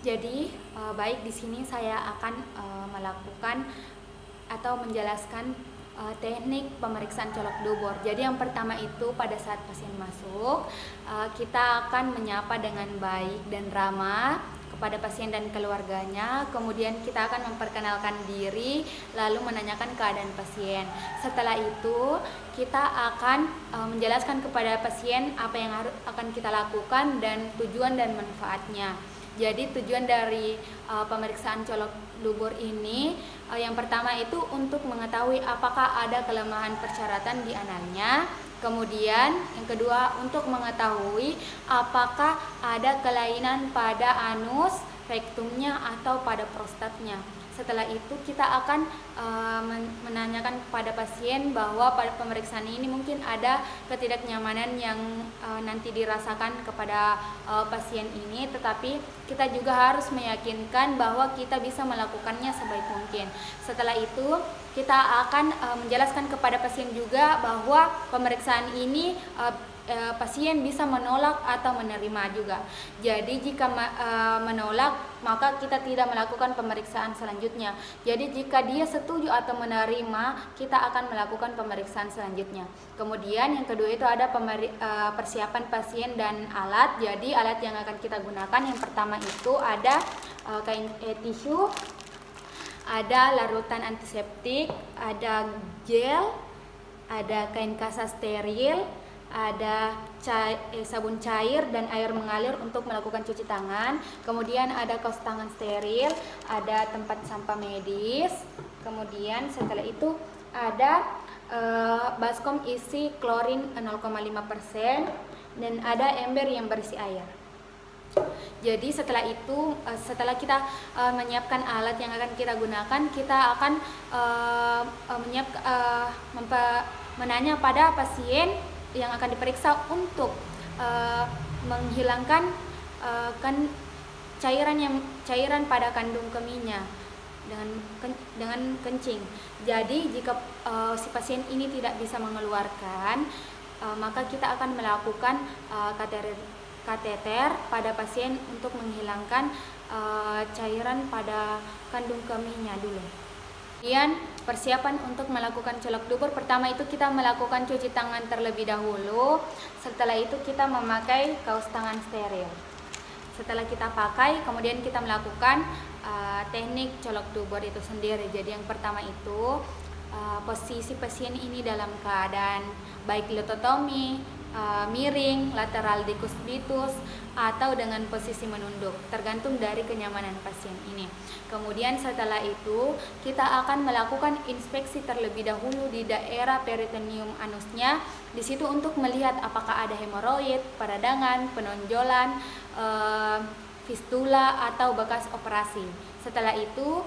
Jadi baik, di sini saya akan melakukan atau menjelaskan teknik pemeriksaan colok dubur. Jadi yang pertama itu pada saat pasien masuk, kita akan menyapa dengan baik dan ramah kepada pasien dan keluarganya. Kemudian kita akan memperkenalkan diri, lalu menanyakan keadaan pasien. Setelah itu kita akan menjelaskan kepada pasien apa yang akan kita lakukan dan tujuan dan manfaatnya. Jadi tujuan dari pemeriksaan colok dubur ini yang pertama itu untuk mengetahui apakah ada kelemahan persyaratan di analnya. Kemudian yang kedua untuk mengetahui apakah ada kelainan pada anus, rektumnya atau pada prostatnya. Setelah itu kita akan menanyakan kepada pasien bahwa pada pemeriksaan ini mungkin ada ketidaknyamanan yang nanti dirasakan kepada pasien ini, tetapi kita juga harus meyakinkan bahwa kita bisa melakukannya sebaik mungkin. Setelah itu kita akan menjelaskan kepada pasien juga bahwa pemeriksaan ini pasien bisa menolak atau menerima juga. Jadi jika menolak, maka kita tidak melakukan pemeriksaan selanjutnya. Jadi jika dia setuju atau menerima, kita akan melakukan pemeriksaan selanjutnya. Kemudian yang kedua itu ada persiapan pasien dan alat. Jadi alat yang akan kita gunakan yang pertama itu ada kain tisu, ada larutan antiseptik, ada gel, ada kain kasa steril, ada sabun cair dan air mengalir untuk melakukan cuci tangan. Kemudian ada kaos tangan steril, ada tempat sampah medis. Kemudian setelah itu ada baskom isi klorin 0,5% dan ada ember yang berisi air. Jadi setelah itu, setelah kita menyiapkan alat yang akan kita gunakan, kita akan menanya pada pasien yang akan diperiksa untuk menghilangkan cairan pada kandung kemihnya dengan kencing. Jadi jika si pasien ini tidak bisa mengeluarkan, maka kita akan melakukan kateter pada pasien untuk menghilangkan cairan pada kandung kemihnya dulu. Kemudian persiapan untuk melakukan colok dubur, pertama itu kita melakukan cuci tangan terlebih dahulu. Setelah itu kita memakai kaos tangan steril. Setelah kita pakai, kemudian kita melakukan teknik colok dubur itu sendiri. Jadi yang pertama itu posisi pasien ini dalam keadaan baik litotomi, miring, lateral decubitus, atau dengan posisi menunduk, tergantung dari kenyamanan pasien ini. Kemudian setelah itu kita akan melakukan inspeksi terlebih dahulu di daerah peritoneum anusnya. Di situ untuk melihat apakah ada hemoroid, peradangan, penonjolan, fistula atau bekas operasi. Setelah itu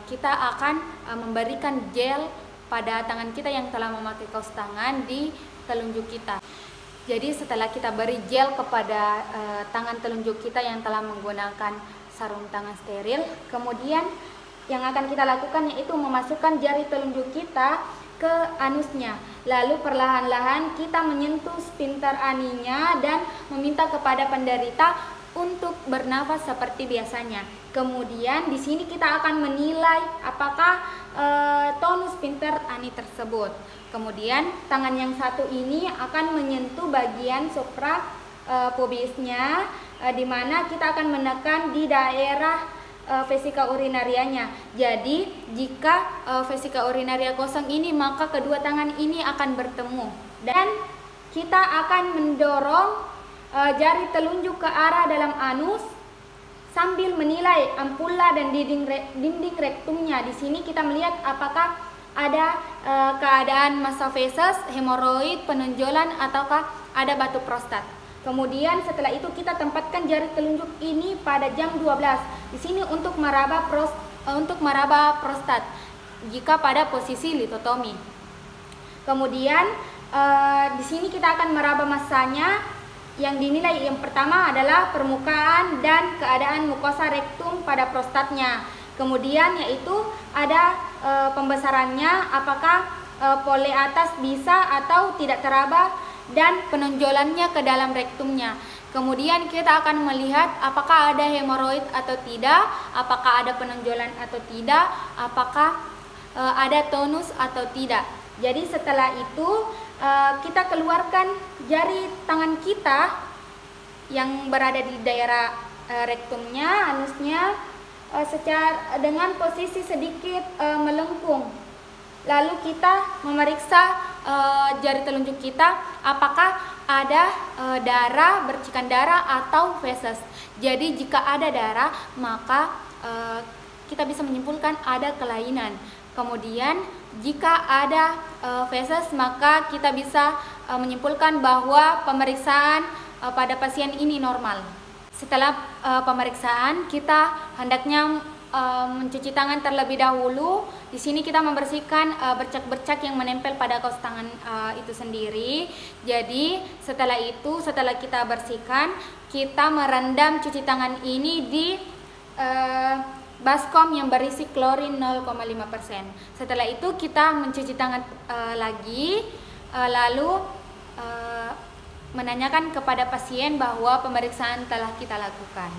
kita akan memberikan gel pada tangan kita yang telah memakai kaos tangan di telunjuk kita. Jadi setelah kita beri gel kepada tangan telunjuk kita yang telah menggunakan sarung tangan steril, kemudian yang akan kita lakukan yaitu memasukkan jari telunjuk kita ke anusnya. Lalu perlahan-lahan kita menyentuh sphincter aninya dan meminta kepada penderita untuk bernafas seperti biasanya. Kemudian di sini kita akan menilai apakah tonus sphincter ani tersebut. Kemudian tangan yang satu ini akan menyentuh bagian suprapubisnya, di mana kita akan menekan di daerah vesika urinarianya. Jadi jika vesika urinaria kosong ini, maka kedua tangan ini akan bertemu dan kita akan mendorong jari telunjuk ke arah dalam anus sambil menilai ampulla dan dinding rektumnya. Di sini kita melihat apakah ada keadaan massa feses, hemoroid, penonjolan, ataukah ada batu prostat. Kemudian setelah itu kita tempatkan jari telunjuk ini pada jam 12. Di sini untuk meraba prostat jika pada posisi litotomi. Kemudian di sini kita akan meraba massanya yang dinilai. Yang pertama adalah permukaan dan keadaan mukosa rektum pada prostatnya. Kemudian yaitu ada pembesarannya, apakah pole atas bisa atau tidak teraba, dan penonjolannya ke dalam rektumnya. Kemudian kita akan melihat apakah ada hemoroid atau tidak, apakah ada penonjolan atau tidak, apakah ada tonus atau tidak. Jadi setelah itu kita keluarkan jari tangan kita yang berada di daerah rektumnya, anusnya, secara dengan posisi sedikit melengkung. Lalu kita memeriksa jari telunjuk kita apakah ada darah, bercikan darah atau feses. Jadi jika ada darah maka kita bisa menyimpulkan ada kelainan. Kemudian jika ada feses maka kita bisa menyimpulkan bahwa pemeriksaan pada pasien ini normal. Setelah pemeriksaan kita hendaknya mencuci tangan terlebih dahulu. Di sini kita membersihkan bercak-bercak yang menempel pada kaos tangan itu sendiri. Jadi setelah kita bersihkan, kita merendam cuci tangan ini di baskom yang berisi klorin 0,5%. Setelah itu kita mencuci tangan lagi, lalu menanyakan kepada pasien bahwa pemeriksaan telah kita lakukan.